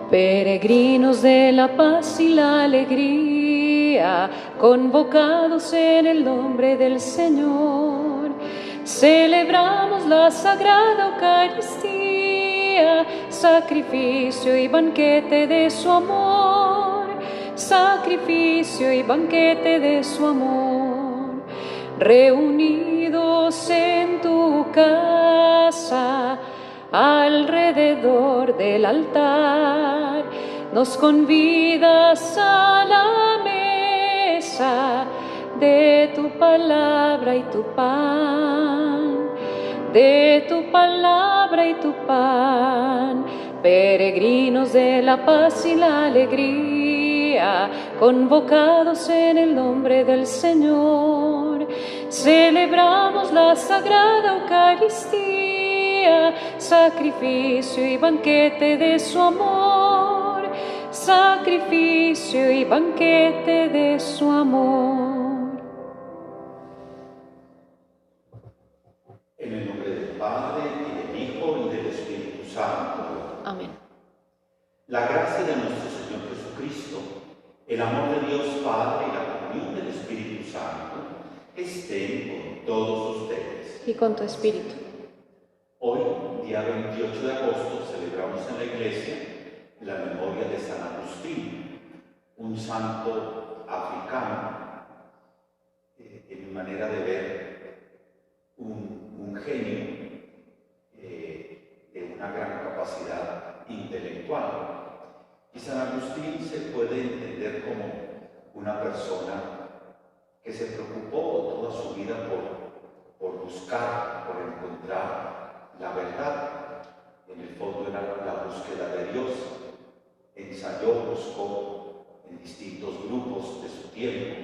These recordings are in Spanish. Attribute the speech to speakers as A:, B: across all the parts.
A: Peregrinos de la paz y la alegría, convocados en el nombre del Señor, celebramos la Sagrada Eucaristía, sacrificio y banquete de su amor, sacrificio y banquete de su amor. Reunidos en tu casa, alrededor del altar, nos convidas a la mesa de tu palabra y tu pan, de tu palabra y tu pan. Peregrinos de la paz y la alegría, convocados en el nombre del Señor, celebramos la Sagrada Eucaristía, sacrificio y banquete de su amor, sacrificio y banquete de su amor.
B: En el nombre del Padre, y del Hijo, y del Espíritu Santo.
A: Amén.
B: La gracia de nuestro Señor Jesucristo, el amor de Dios Padre y la comunión del Espíritu Santo estén con todos ustedes.
A: Y con tu espíritu.
B: Hoy, día 28 de agosto, celebramos en la Iglesia la memoria de San Agustín, un santo africano, en mi manera de ver, un genio de una gran capacidad intelectual. Y San Agustín se puede entender como una persona que se preocupó toda su vida por buscar, por encontrar la verdad. En el fondo era la búsqueda de Dios. Ensayó, buscó en distintos grupos de su tiempo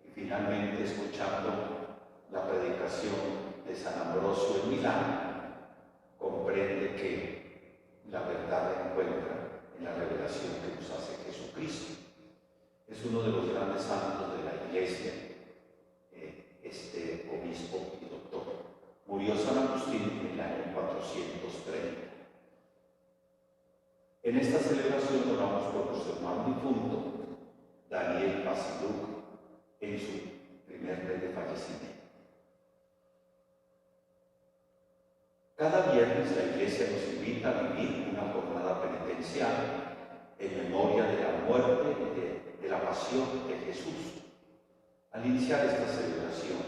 B: y finalmente, escuchando la predicación de San Ambrosio en Milán, comprende que la verdad la encuentra en la revelación que nos hace Jesucristo. Es uno de los grandes santos de la Iglesia, este obispo y doctor. Murió San Agustín en el año 430. En esta celebración oramos por nuestro hermano difunto, Daniel Pasiduk, en su primer mes de fallecimiento. Cada viernes la Iglesia nos invita a vivir una jornada penitencial en memoria de la muerte y de la pasión de Jesús. Al iniciar esta celebración,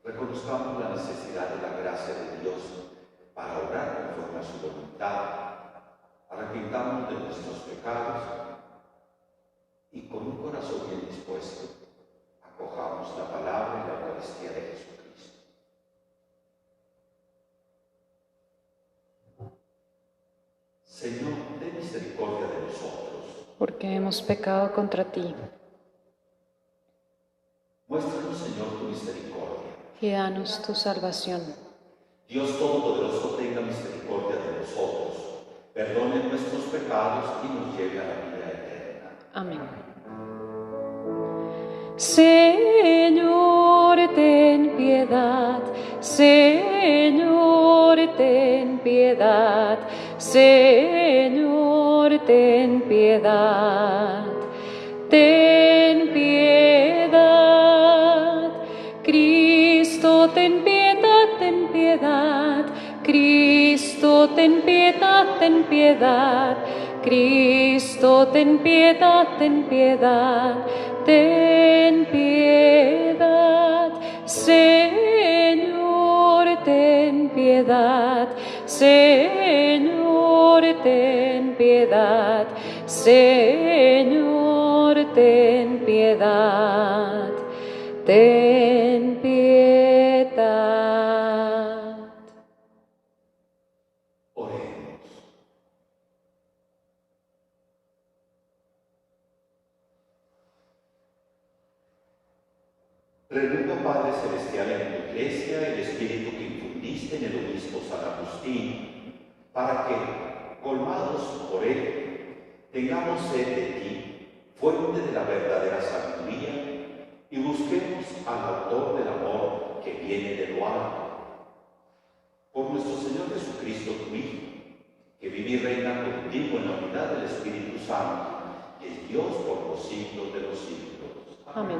B: reconozcamos la necesidad de la gracia de Dios para orar conforme a su voluntad. Arrepintamos de nuestros pecados y con un corazón bien dispuesto acojamos la palabra y la Eucaristía de Jesucristo. Señor, ten misericordia de nosotros,
A: porque hemos pecado contra ti.
B: Muéstranos, Señor, tu misericordia.
A: Y danos tu salvación.
B: Dios Todopoderoso tenga misericordia de nosotros, perdone nuestros pecados y nos lleve a la vida eterna.
A: Amén. Señor, ten piedad. Señor, ten piedad. Señor, ten piedad. Ten piedad. Cristo, ten piedad, ten piedad. Cristo, ten piedad, ten piedad. Cristo, ten piedad, ten piedad. Ten piedad. Señor, ten piedad. Señor, ten piedad. Señor, ten piedad. Ten piedad.
B: Oremos. Renueva, Padre Celestial, en tu Iglesia el espíritu que infundiste en el obispo San Agustín, para que, colmados por él, tengamos sed de ti, fuente de la verdadera sabiduría, y busquemos al autor del amor que viene de lo alto. Por nuestro Señor Jesucristo, tu Hijo, que vive y reina contigo en la unidad del Espíritu Santo, y es Dios por los siglos de los siglos.
A: Amén.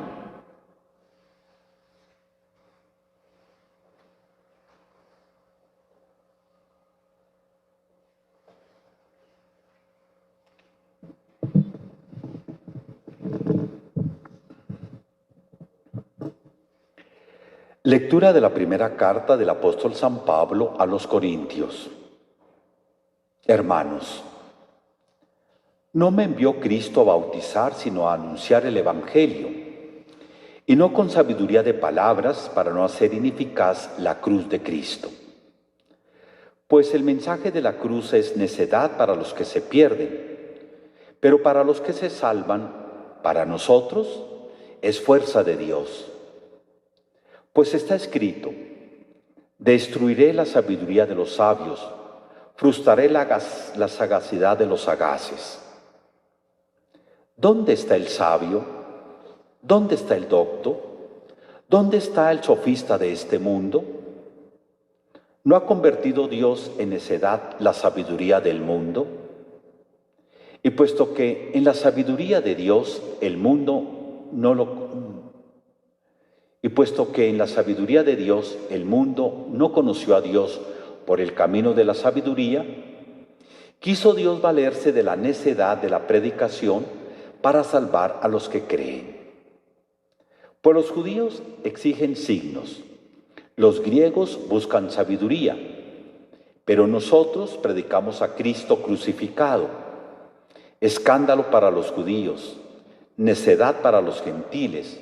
B: Lectura de la primera carta del apóstol San Pablo a los Corintios. Hermanos, no me envió Cristo a bautizar, sino a anunciar el Evangelio, y no con sabiduría de palabras para no hacer ineficaz la cruz de Cristo. Pues el mensaje de la cruz es necedad para los que se pierden, pero para los que se salvan, para nosotros, es fuerza de Dios. Pues está escrito: destruiré la sabiduría de los sabios, frustraré la sagacidad de los sagaces. ¿Dónde está el sabio? ¿Dónde está el docto? ¿Dónde está el sofista de este mundo? ¿No ha convertido Dios en necedad la sabiduría del mundo? Y puesto que en la sabiduría de Dios el mundo no conoció a Dios por el camino de la sabiduría, quiso Dios valerse de la necedad de la predicación para salvar a los que creen. Pues los judíos exigen signos, los griegos buscan sabiduría, pero nosotros predicamos a Cristo crucificado, escándalo para los judíos, necedad para los gentiles,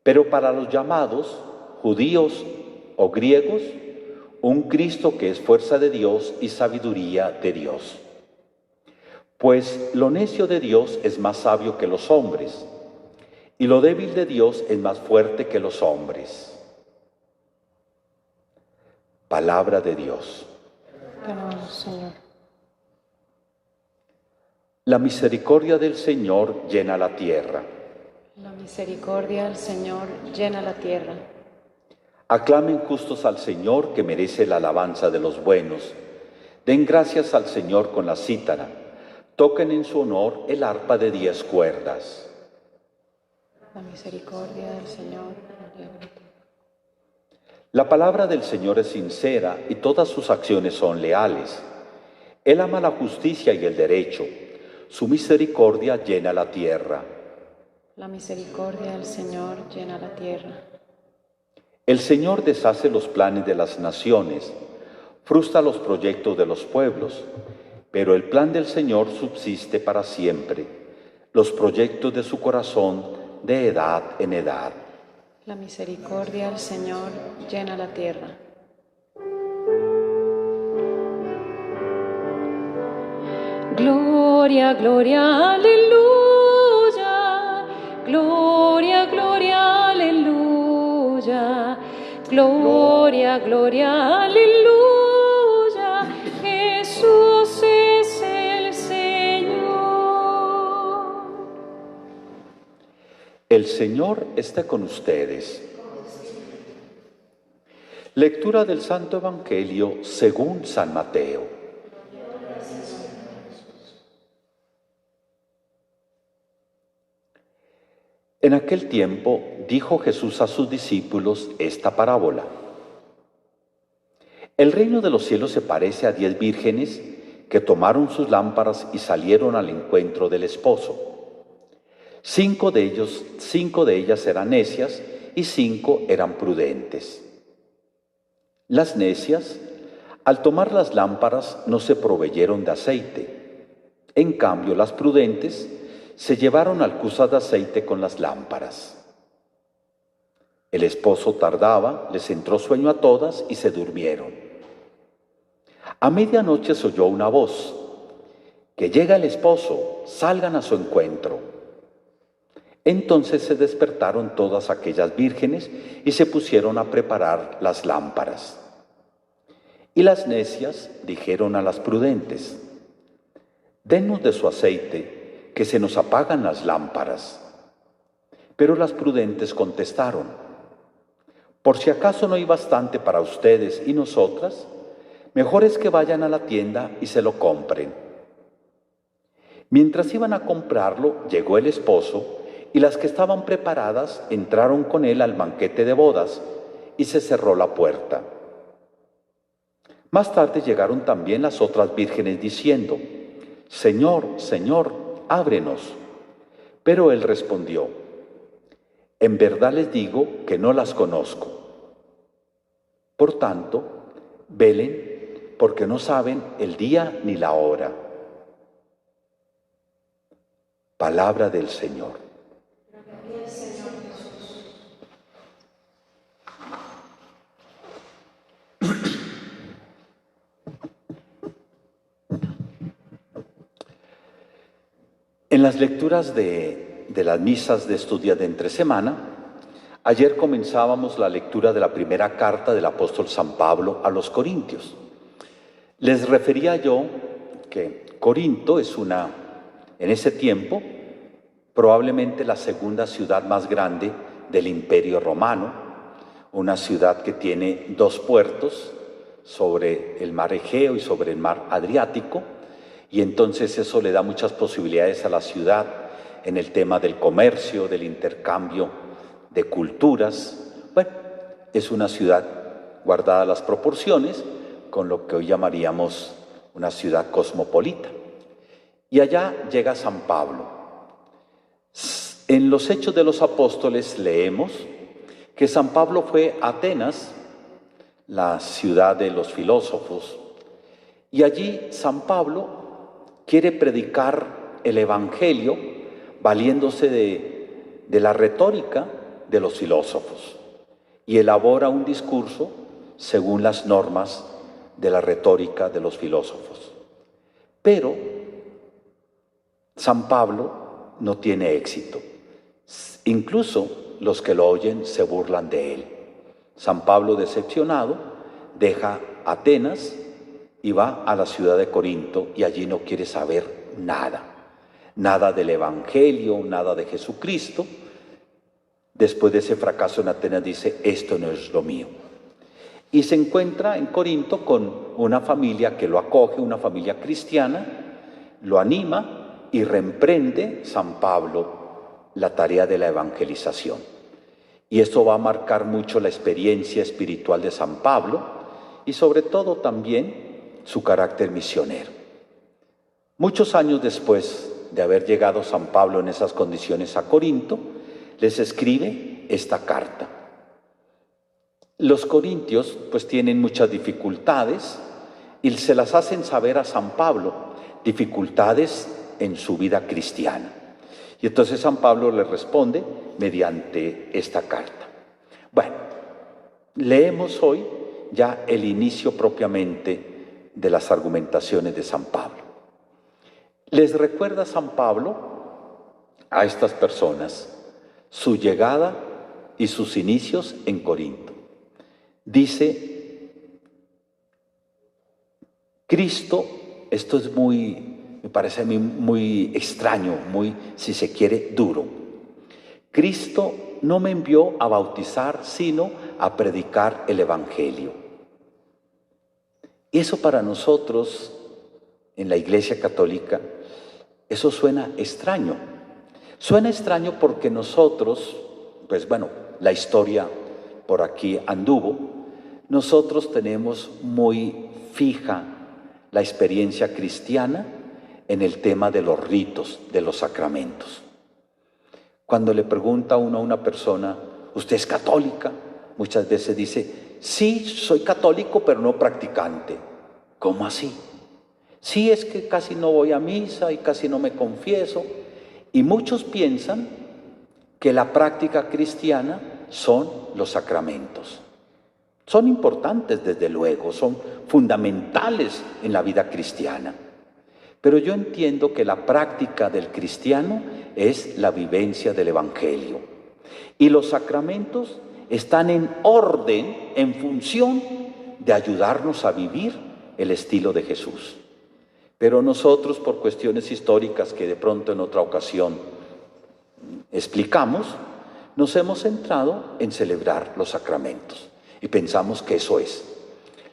B: pero para los llamados, judíos o griegos, un Cristo que es fuerza de Dios y sabiduría de Dios. Pues lo necio de Dios es más sabio que los hombres, y lo débil de Dios es más fuerte que los hombres. Palabra de Dios.
A: Te amamos, Señor.
B: La misericordia del Señor llena la tierra.
A: La misericordia del Señor llena la tierra.
B: Aclamen justos al Señor, que merece la alabanza de los buenos. Den gracias al Señor con la cítara. Toquen en su honor el arpa de 10 cuerdas.
A: La misericordia del Señor llena la tierra.
B: La palabra del Señor es sincera y todas sus acciones son leales. Él ama la justicia y el derecho. Su misericordia llena la tierra.
A: La misericordia del Señor llena la tierra.
B: El Señor deshace los planes de las naciones, frustra los proyectos de los pueblos, pero el plan del Señor subsiste para siempre, los proyectos de su corazón de edad en edad.
A: La misericordia del Señor llena la tierra. Gloria, gloria, aleluya. Gloria, gloria, aleluya. Gloria, gloria, aleluya. Jesús es el Señor.
B: El Señor está con ustedes. Lectura del Santo Evangelio según San Mateo. En aquel tiempo dijo Jesús a sus discípulos esta parábola. El reino de los cielos se parece a 10 vírgenes que tomaron sus lámparas y salieron al encuentro del esposo. 5 de ellas eran necias y 5 eran prudentes. Las necias, al tomar las lámparas, no se proveyeron de aceite. En cambio, las prudentes se llevaron alcuzas de aceite con las lámparas. El esposo tardaba, les entró sueño a todas y se durmieron. A medianoche se oyó una voz: que llega el esposo, salgan a su encuentro. Entonces se despertaron todas aquellas vírgenes y se pusieron a preparar las lámparas. Y las necias dijeron a las prudentes: denos de su aceite, que se nos apagan las lámparas. Pero las prudentes contestaron: por si acaso no hay bastante para ustedes y nosotras, mejor es que vayan a la tienda y se lo compren. Mientras iban a comprarlo, llegó el esposo, y las que estaban preparadas entraron con él al banquete de bodas, y se cerró la puerta. Más tarde llegaron también las otras vírgenes diciendo: Señor, Señor, ábrenos. Pero él respondió: en verdad les digo que no las conozco. Por tanto, velen, porque no saben el día ni la hora. Palabra del Señor. En las lecturas de las misas de estos días de entre semana, ayer comenzábamos la lectura de la primera carta del apóstol San Pablo a los Corintios. Les refería yo que Corinto es en ese tiempo, probablemente la segunda ciudad más grande del Imperio Romano, una ciudad que tiene 2 puertos sobre el mar Egeo y sobre el mar Adriático, y entonces eso le da muchas posibilidades a la ciudad en el tema del comercio, del intercambio de culturas. Bueno, es una ciudad guardada las proporciones, con lo que hoy llamaríamos una ciudad cosmopolita. Y allá llega San Pablo. En los Hechos de los Apóstoles leemos que San Pablo fue a Atenas, la ciudad de los filósofos, y allí San Pablo quiere predicar el Evangelio valiéndose de la retórica de los filósofos, y elabora un discurso según las normas de la retórica de los filósofos. Pero San Pablo no tiene éxito. Incluso los que lo oyen se burlan de él. San Pablo, decepcionado, deja Atenas y va a la ciudad de Corinto, y allí no quiere saber nada del Evangelio, nada de Jesucristo. Después de ese fracaso en Atenas dice: esto no es lo mío. Y se encuentra en Corinto con una familia que lo acoge, una familia cristiana, lo anima y reemprende San Pablo la tarea de la evangelización. Y esto va a marcar mucho la experiencia espiritual de San Pablo y sobre todo también su carácter misionero. Muchos años después de haber llegado San Pablo en esas condiciones a Corinto, les escribe esta carta. Los corintios pues tienen muchas dificultades y se las hacen saber a San Pablo, dificultades en su vida cristiana. Y entonces San Pablo les responde mediante esta carta. Bueno, leemos hoy ya el inicio propiamente de las argumentaciones de San Pablo. Les recuerda San Pablo a estas personas su llegada y sus inicios en Corinto. Dice: Cristo, esto es me parece a mí muy extraño, muy, si se quiere, duro. Cristo no me envió a bautizar, sino a predicar el Evangelio. Y eso para nosotros, en la Iglesia Católica, eso suena extraño. Suena extraño porque nosotros, pues bueno, la historia por aquí anduvo, nosotros tenemos muy fija la experiencia cristiana en el tema de los ritos, de los sacramentos. Cuando le pregunta uno a una persona: ¿usted es católica? Muchas veces dice: sí, soy católico, pero no practicante. ¿Cómo así? Sí, es que casi no voy a misa y casi no me confieso. Y muchos piensan que la práctica cristiana son los sacramentos. Son importantes, desde luego, son fundamentales en la vida cristiana. Pero yo entiendo que la práctica del cristiano es la vivencia del Evangelio. Y los sacramentos están en orden, en función de ayudarnos a vivir el estilo de Jesús. Pero nosotros, por cuestiones históricas que de pronto en otra ocasión explicamos, nos hemos centrado en celebrar los sacramentos y pensamos que eso es.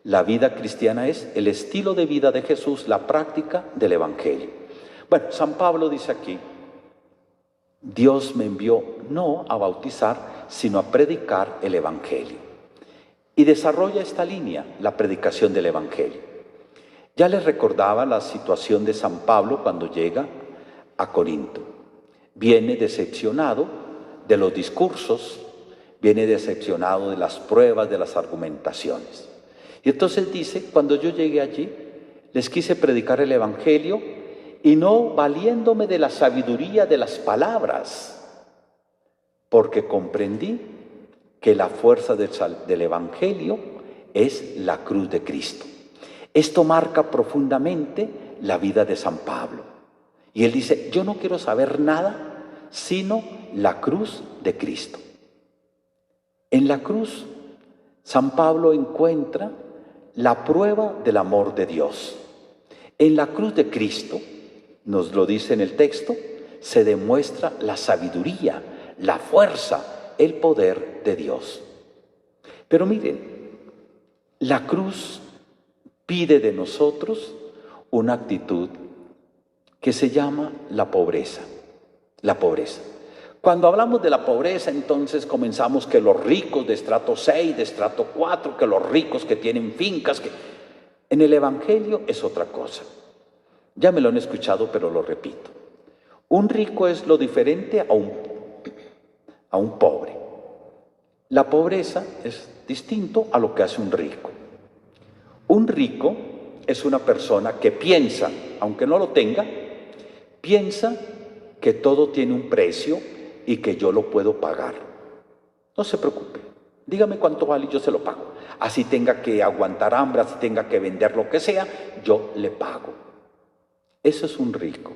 B: La vida cristiana es el estilo de vida de Jesús, la práctica del Evangelio. Bueno, San Pablo dice aquí, Dios me envió no a bautizar, sino a predicar el Evangelio. Y desarrolla esta línea, la predicación del Evangelio. Ya les recordaba la situación de San Pablo cuando llega a Corinto. Viene decepcionado de los discursos, viene decepcionado de las pruebas, de las argumentaciones. Y entonces dice, cuando yo llegué allí, les quise predicar el Evangelio y no valiéndome de la sabiduría de las palabras, porque comprendí que la fuerza del Evangelio es la cruz de Cristo. Esto marca profundamente la vida de San Pablo. Y él dice, yo no quiero saber nada sino la cruz de Cristo. En la cruz, San Pablo encuentra la prueba del amor de Dios. En la cruz de Cristo, nos lo dice en el texto, se demuestra la sabiduría, la fuerza, el poder de Dios. Pero miren, la cruz pide de nosotros una actitud que se llama la pobreza. La pobreza. Cuando hablamos de la pobreza, entonces comenzamos que los ricos de estrato 6, de estrato 4, que los ricos que tienen fincas, que en el Evangelio es otra cosa. Ya me lo han escuchado, pero lo repito. Un rico es lo diferente a un pobre. La pobreza es distinto a lo que hace un rico. Un rico es una persona que piensa, aunque no lo tenga, piensa que todo tiene un precio y que yo lo puedo pagar. No se preocupe, dígame cuánto vale y yo se lo pago. Así tenga que aguantar hambre, así tenga que vender lo que sea, yo le pago. Eso es un rico.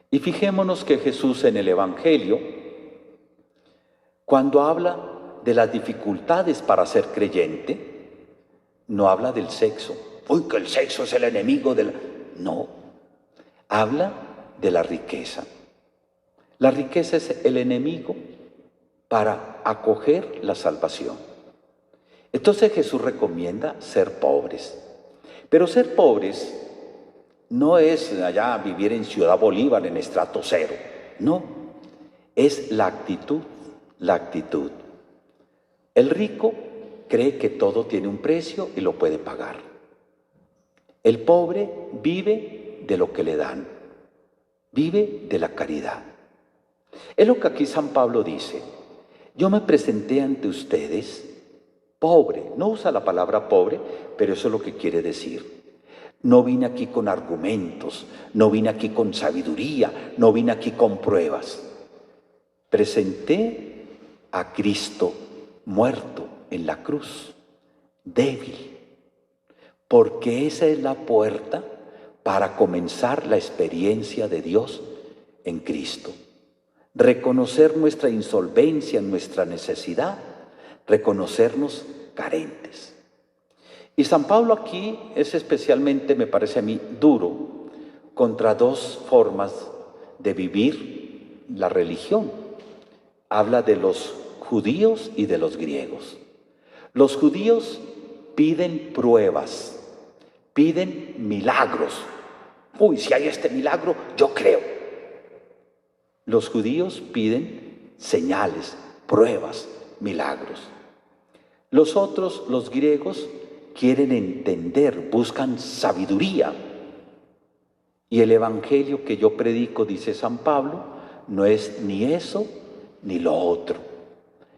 B: Y fijémonos que Jesús en el Evangelio, cuando habla de las dificultades para ser creyente, no habla del sexo. Uy, que el sexo es el enemigo de la... No, habla de la riqueza. La riqueza es el enemigo para acoger la salvación. Entonces Jesús recomienda ser pobres. Pero ser pobres no es allá vivir en Ciudad Bolívar en estrato 0. No, es la actitud, la actitud. El rico cree que todo tiene un precio y lo puede pagar. El pobre vive de lo que le dan, vive de la caridad. Es lo que aquí San Pablo dice. Yo me presenté ante ustedes pobre. No usa la palabra pobre, pero eso es lo que quiere decir. No vine aquí con argumentos, no vine aquí con sabiduría, no vine aquí con pruebas. Presenté a Cristo muerto en la cruz, débil, porque esa es la puerta para comenzar la experiencia de Dios en Cristo. Reconocer nuestra insolvencia, nuestra necesidad, reconocernos carentes. Y San Pablo aquí es especialmente, me parece a mí, duro contra dos formas de vivir la religión. Habla de los judíos y de los griegos. Los judíos piden pruebas, piden milagros. Uy, si hay este milagro, yo creo. Los judíos piden señales, pruebas, milagros. Los otros, los griegos, quieren entender, buscan sabiduría. Y el evangelio que yo predico, dice San Pablo, no es ni eso ni lo otro.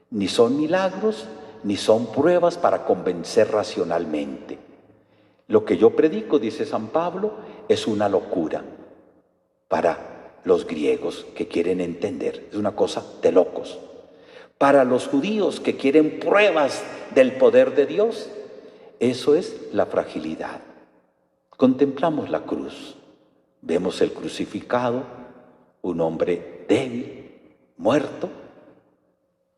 B: Ni son milagros, ni son pruebas para convencer racionalmente. Lo que yo predico, dice San Pablo, es una locura para los griegos que quieren entender. Es una cosa de locos. Para los judíos que quieren pruebas del poder de Dios, eso es la fragilidad. Contemplamos la cruz. Vemos el crucificado, un hombre débil, muerto,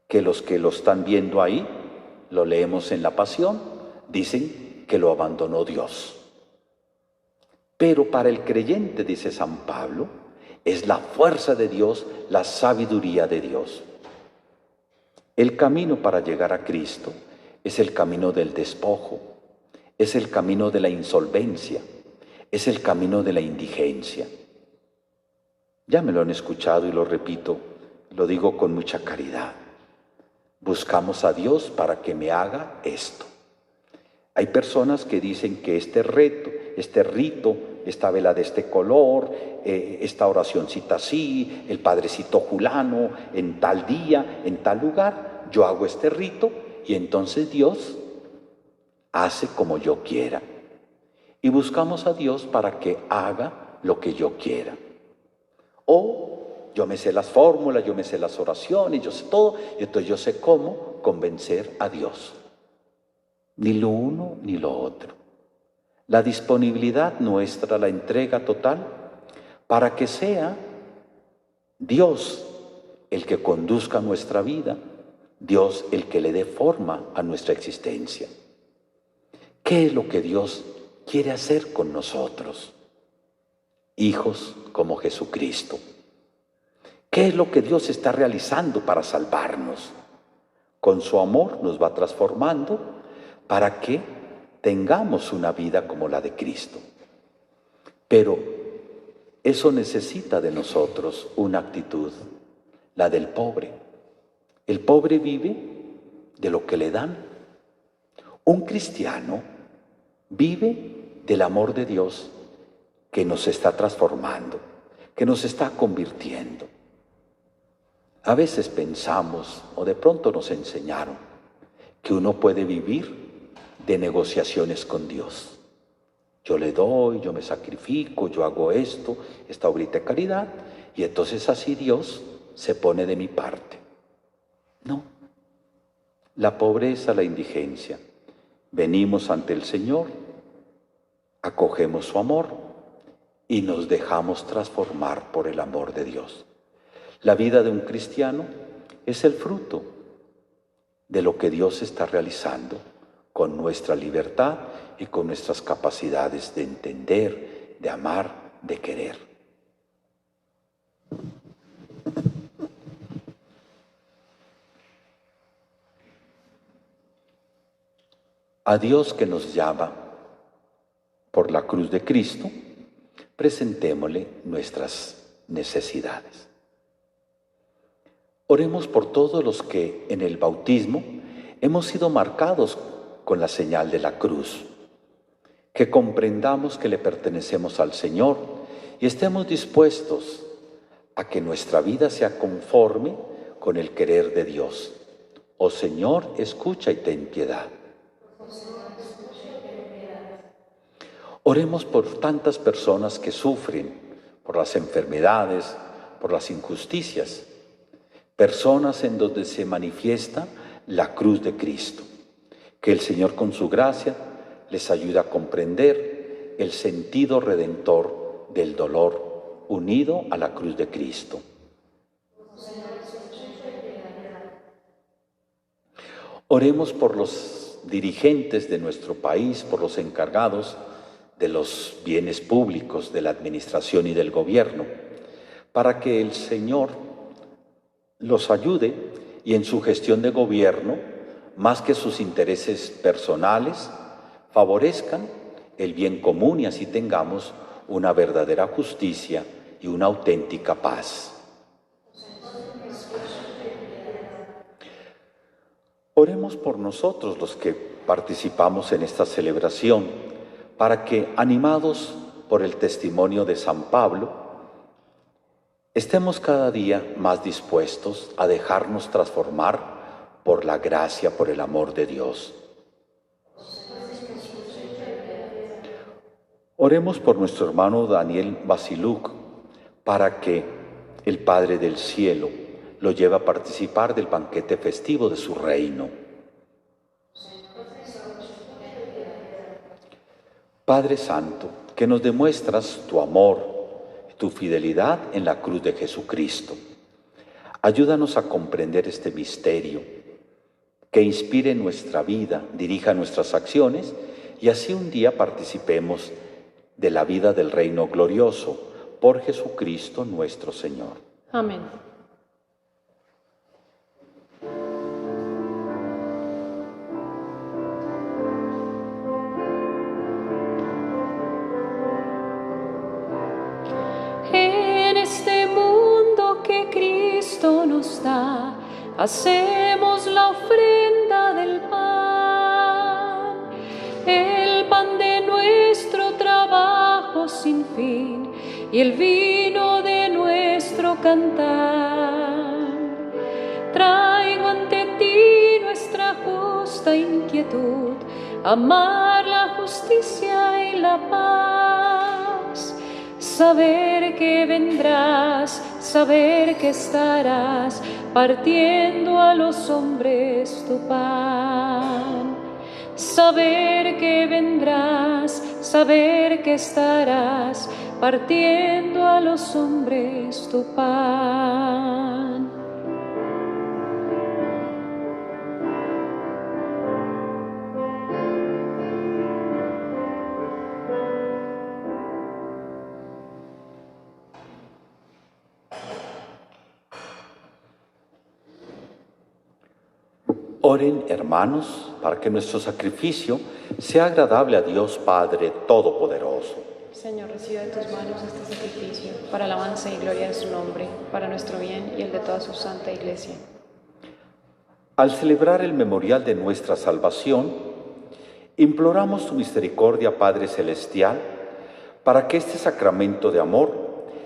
B: que los que lo están viendo ahí, lo leemos en la Pasión, dicen que lo abandonó Dios. Pero para el creyente, dice San Pablo, es la fuerza de Dios, la sabiduría de Dios. El camino para llegar a Cristo es el camino del despojo, es el camino de la insolvencia, es el camino de la indigencia. Ya me lo han escuchado y lo repito, lo digo con mucha caridad. Buscamos a Dios para que me haga esto. Hay personas que dicen que este rito, esta vela de este color, esta oracioncita así, el padrecito Julano, en tal día, en tal lugar, yo hago este rito y entonces Dios hace como yo quiera. Y buscamos a Dios para que haga lo que yo quiera. O yo me sé las fórmulas, yo me sé las oraciones, yo sé todo, y entonces yo sé cómo convencer a Dios. Ni lo uno ni lo otro. La disponibilidad nuestra, la entrega total, para que sea Dios el que conduzca nuestra vida, Dios el que le dé forma a nuestra existencia. ¿Qué es lo que Dios quiere hacer con nosotros? Hijos como Jesucristo. ¿Qué es lo que Dios está realizando para salvarnos? Con su amor nos va transformando para que tengamos una vida como la de Cristo. Pero eso necesita de nosotros una actitud, la del pobre. El pobre vive de lo que le dan. Un cristiano vive del amor de Dios que nos está transformando, que nos está convirtiendo. A veces pensamos, o de pronto nos enseñaron, que uno puede vivir de negociaciones con Dios. Yo le doy, yo me sacrifico, yo hago esto, esta obrita de caridad, y entonces así Dios se pone de mi parte. No. La pobreza, la indigencia. Venimos ante el Señor, acogemos su amor y nos dejamos transformar por el amor de Dios. La vida de un cristiano es el fruto de lo que Dios está realizando con nuestra libertad y con nuestras capacidades de entender, de amar, de querer. A Dios que nos llama por la cruz de Cristo, presentémosle nuestras necesidades. Oremos por todos los que en el bautismo hemos sido marcados con la señal de la cruz, que comprendamos que le pertenecemos al Señor y estemos dispuestos a que nuestra vida sea conforme con el querer de Dios. Oh Señor, escucha y ten piedad. Oremos por tantas personas que sufren, por las enfermedades, por las injusticias, personas en donde se manifiesta la cruz de Cristo. Que el Señor con su gracia les ayude a comprender el sentido redentor del dolor unido a la cruz de Cristo. Oremos por los dirigentes de nuestro país, por los encargados de los bienes públicos, de la administración y del gobierno, para que el Señor los ayude y en su gestión de gobierno, más que sus intereses personales, favorezcan el bien común y así tengamos una verdadera justicia y una auténtica paz. Oremos por nosotros los que participamos en esta celebración, para que, animados por el testimonio de San Pablo, estemos cada día más dispuestos a dejarnos transformar por la gracia, por el amor de Dios. Oremos por nuestro hermano Daniel Basiluk, para que el Padre del Cielo lo lleve a participar del banquete festivo de su reino. Padre Santo, que nos demuestras tu amor, tu fidelidad en la cruz de Jesucristo. Ayúdanos a comprender este misterio, que inspire nuestra vida, dirija nuestras acciones y así un día participemos de la vida del reino glorioso por Jesucristo nuestro Señor.
A: Amén. En este mundo nos da, hacemos la ofrenda del pan, el pan de nuestro trabajo sin fin y el vino de nuestro cantar. Traigo ante ti nuestra justa inquietud, amar la justicia y la paz, saber que vendrás, saber que estarás partiendo a los hombres tu pan. Saber que vendrás, saber que estarás partiendo a los hombres tu pan.
B: Oren, hermanos, para que nuestro sacrificio sea agradable a Dios Padre Todopoderoso.
C: Señor, reciba de tus manos este sacrificio, para alabanza y gloria de su nombre, para nuestro bien y el de toda su santa Iglesia.
B: Al celebrar el memorial de nuestra salvación, imploramos tu misericordia, Padre Celestial, para que este sacramento de amor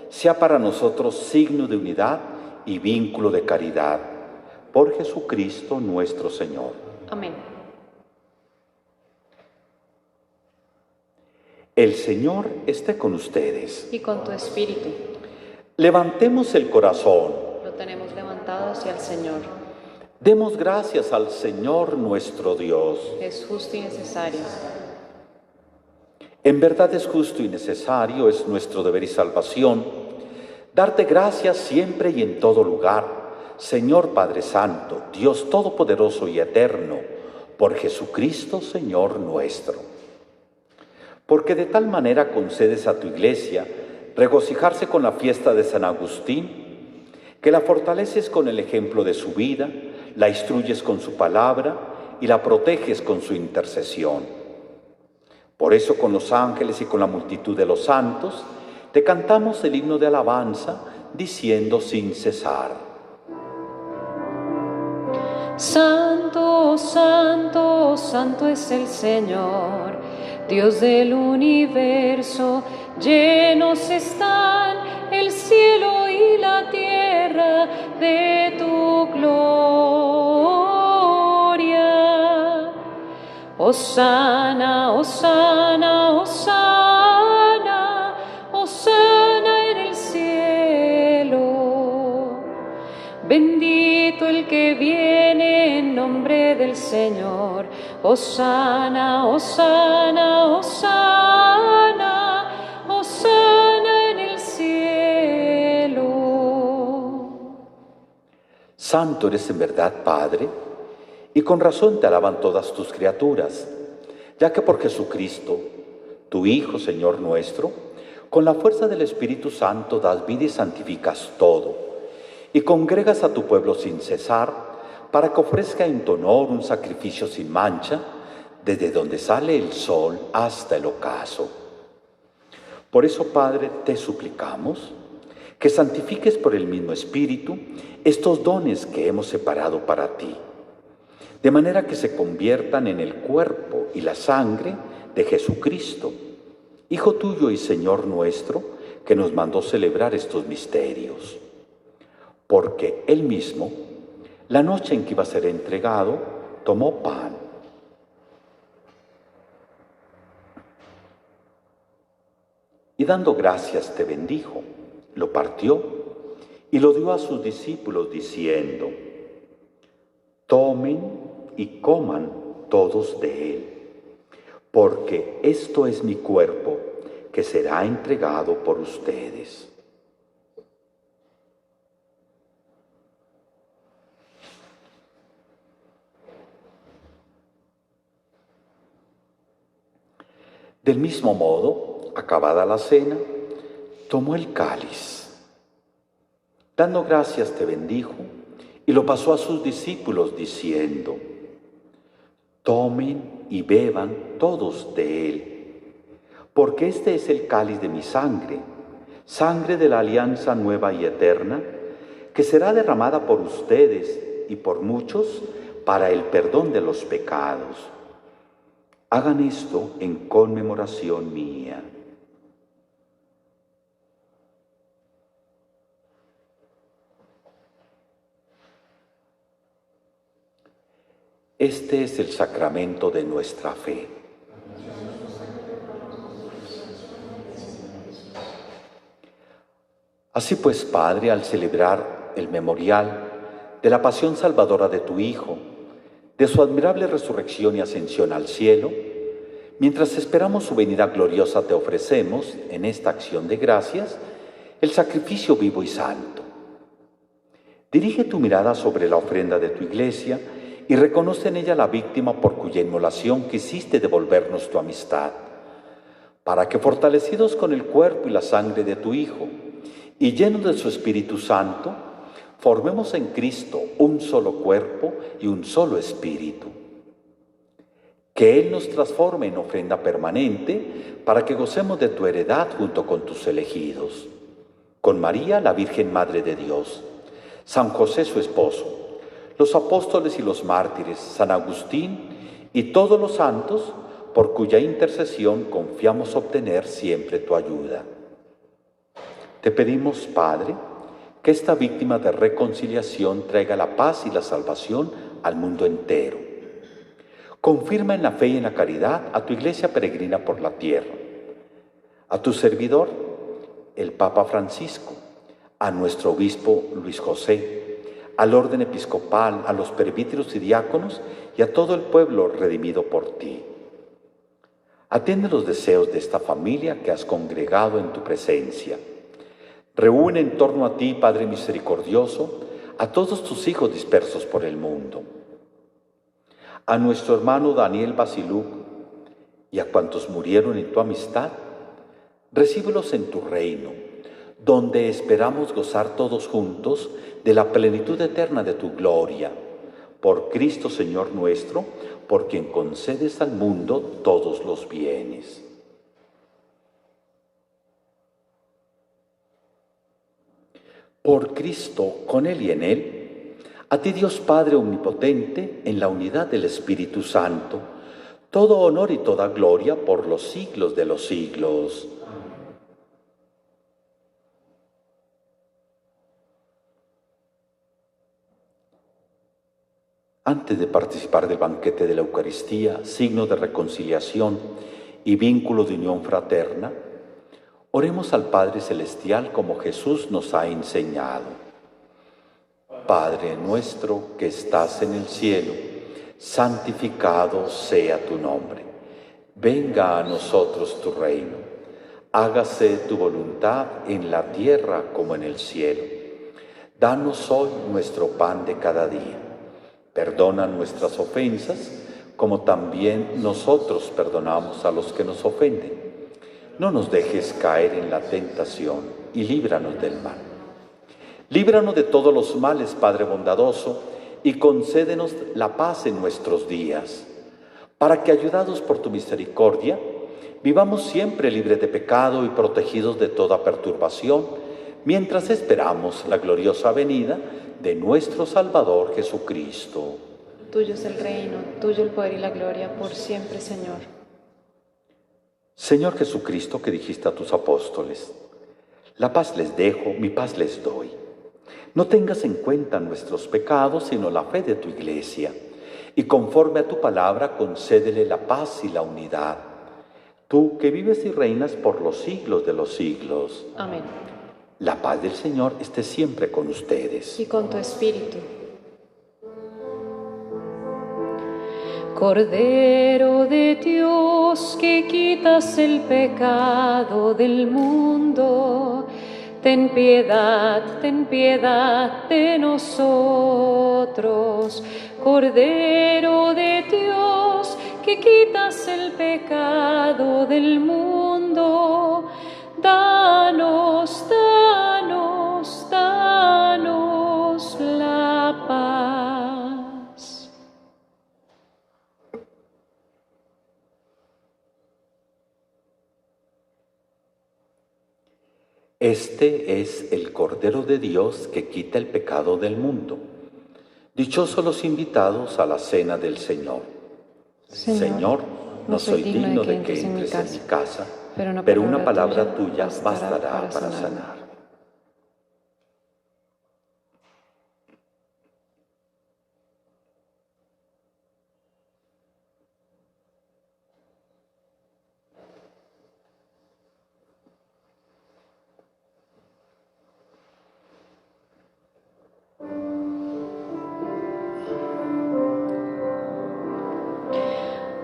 B: sea para nosotros signo de unidad y vínculo de caridad. Por Jesucristo nuestro Señor.
C: Amén.
B: El Señor esté con ustedes.
C: Y con tu espíritu.
B: Levantemos el corazón.
C: Lo tenemos levantado hacia el Señor.
B: Demos gracias al Señor nuestro Dios.
C: Es justo y necesario.
B: En verdad es justo y necesario, es nuestro deber y salvación, darte gracias siempre y en todo lugar, Señor Padre Santo, Dios Todopoderoso y Eterno, por Jesucristo, Señor nuestro. Porque de tal manera concedes a tu Iglesia regocijarse con la fiesta de San Agustín, que la fortaleces con el ejemplo de su vida, la instruyes con su palabra y la proteges con su intercesión. Por eso con los ángeles y con la multitud de los santos, te cantamos el himno de alabanza, diciendo sin cesar:
A: Santo, santo, santo es el Señor, Dios del universo. Llenos están el cielo y la tierra de tu gloria. Hosana, hosana, hosana, hosana en el cielo. Bendito el que viene en nombre del Señor. Hosana, hosana, hosana, hosana en el cielo.
B: Santo eres en verdad, Padre, y con razón te alaban todas tus criaturas, ya que por Jesucristo, tu Hijo, Señor nuestro, con la fuerza del Espíritu Santo das vida y santificas todo, y congregas a tu pueblo sin cesar, para que ofrezca en tu honor un sacrificio sin mancha, desde donde sale el sol hasta el ocaso. Por eso, Padre, te suplicamos que santifiques por el mismo Espíritu estos dones que hemos separado para ti, de manera que se conviertan en el cuerpo y la sangre de Jesucristo, Hijo tuyo y Señor nuestro, que nos mandó celebrar estos misterios. Porque Él mismo, la noche en que iba a ser entregado, tomó pan. Y dando gracias te bendijo, lo partió y lo dio a sus discípulos diciendo: tomen y coman todos de él, porque esto es mi cuerpo que será entregado por ustedes. Del mismo modo, acabada la cena, tomó el cáliz. Dando gracias te bendijo y lo pasó a sus discípulos diciendo: tomen y beban todos de él, porque este es el cáliz de mi sangre, sangre de la alianza nueva y eterna, que será derramada por ustedes y por muchos para el perdón de los pecados. Hagan esto en conmemoración mía. Este es el sacramento de nuestra fe. Así pues, Padre, al celebrar el memorial de la pasión salvadora de tu Hijo, de su admirable resurrección y ascensión al cielo, mientras esperamos su venida gloriosa, te ofrecemos, en esta acción de gracias, el sacrificio vivo y santo. Dirige tu mirada sobre la ofrenda de tu Iglesia y reconoce en ella la víctima por cuya inmolación quisiste devolvernos tu amistad, para que, fortalecidos con el cuerpo y la sangre de tu Hijo, y llenos de su Espíritu Santo, formemos en Cristo un solo cuerpo y un solo espíritu. Que Él nos transforme en ofrenda permanente para que gocemos de tu heredad junto con tus elegidos. Con María, la Virgen Madre de Dios, San José su esposo, los apóstoles y los mártires, San Agustín y todos los santos, por cuya intercesión confiamos obtener siempre tu ayuda. Te pedimos, Padre, que esta víctima de reconciliación traiga la paz y la salvación al mundo entero. Confirma en la fe y en la caridad a tu Iglesia peregrina por la tierra, a tu servidor, el Papa Francisco, a nuestro obispo Luis José, al orden episcopal, a los presbíteros y diáconos y a todo el pueblo redimido por ti. Atiende los deseos de esta familia que has congregado en tu presencia. Reúne en torno a ti, Padre misericordioso, a todos tus hijos dispersos por el mundo. A nuestro hermano Daniel Basiluk y a cuantos murieron en tu amistad, recíbelos en tu reino, donde esperamos gozar todos juntos de la plenitud eterna de tu gloria. Por Cristo Señor nuestro, por quien concedes al mundo todos los bienes. Por Cristo, con Él y en Él, a ti Dios Padre Omnipotente, en la unidad del Espíritu Santo, todo honor y toda gloria por los siglos de los siglos. Antes de participar del banquete de la Eucaristía, signo de reconciliación y vínculo de unión fraterna, oremos al Padre Celestial como Jesús nos ha enseñado. Padre nuestro que estás en el cielo, santificado sea tu nombre. Venga a nosotros tu reino. Hágase tu voluntad en la tierra como en el cielo. Danos hoy nuestro pan de cada día. Perdona nuestras ofensas, como también nosotros perdonamos a los que nos ofenden. No nos dejes caer en la tentación y líbranos del mal. Líbranos de todos los males, Padre bondadoso, y concédenos la paz en nuestros días, para que, ayudados por tu misericordia, vivamos siempre libres de pecado y protegidos de toda perturbación, mientras esperamos la gloriosa venida de nuestro Salvador Jesucristo.
C: Tuyo es el reino, tuyo el poder y la gloria, por siempre, Señor.
B: Señor Jesucristo, que dijiste a tus apóstoles, la paz les dejo, mi paz les doy. No tengas en cuenta nuestros pecados, sino la fe de tu Iglesia, y conforme a tu palabra concédele la paz y la unidad. Tú que vives y reinas por los siglos de los siglos.
C: Amén.
B: La paz del Señor esté siempre con ustedes.
C: Y con tu espíritu.
A: Cordero de Dios, que quitas el pecado del mundo, ten piedad de nosotros. Cordero de Dios, que quitas el pecado del mundo, danos la paz.
B: Este es el Cordero de Dios que quita el pecado del mundo. Dichosos los invitados a la cena del Señor. Señor, no soy digno de que entres en mi casa, pero una palabra tuya bastará para sanar.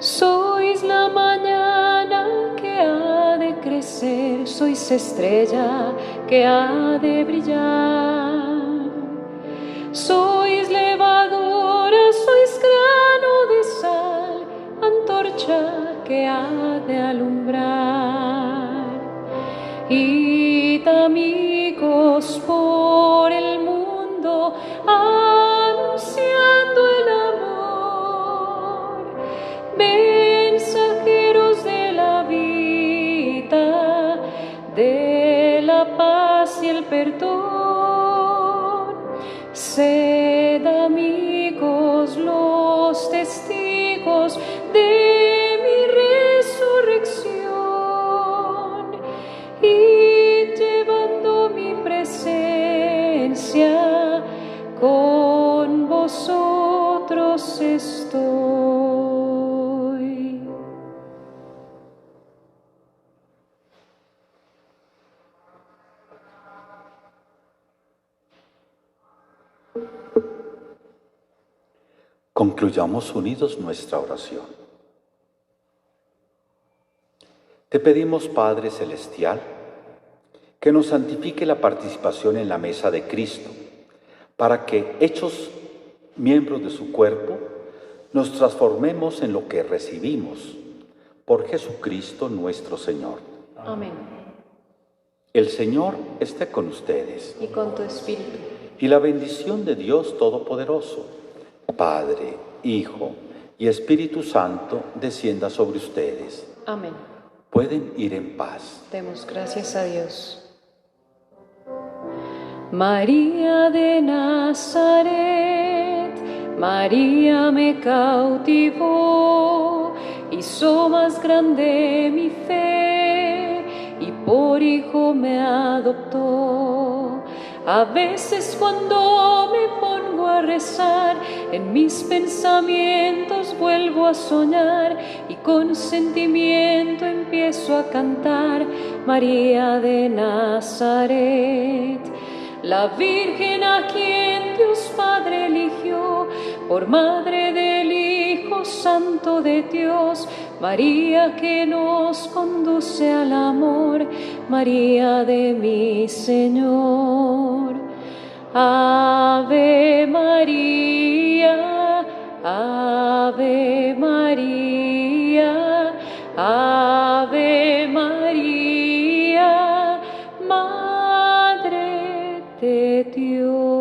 A: Sois la mañana que ha de crecer, sois estrella que ha de brillar. Sois levadura, sois grano de sal, antorcha que ha de alumbrar. Id, amigos, por el mundo, anunciando el amor. Mensajeros de la vida, de la paz y el perdón. Sed, amigos, los testigos de mi resurrección, y llevando mi presencia, con vosotros estoy.
B: Concluyamos unidos nuestra oración. Te pedimos, Padre Celestial, que nos santifique la participación en la mesa de Cristo, para que, hechos miembros de su cuerpo, nos transformemos en lo que recibimos por Jesucristo nuestro Señor.
C: Amén.
B: El Señor esté con ustedes.
C: Y con tu espíritu.
B: Y la bendición de Dios Todopoderoso, Padre, Hijo y Espíritu Santo, descienda sobre ustedes.
C: Amén.
B: Pueden ir en paz.
C: Demos gracias a Dios.
A: María de Nazaret, María me cautivó, hizo más grande mi fe y por hijo me adoptó. A veces cuando me pongo a rezar, en mis pensamientos vuelvo a soñar y con sentimiento empiezo a cantar María de Nazaret. La Virgen a quien Dios Padre eligió por Madre del Hijo Santo de Dios, María que nos conduce al amor, María de mi Señor. Ave María, Ave María, Ave María, Madre de Dios.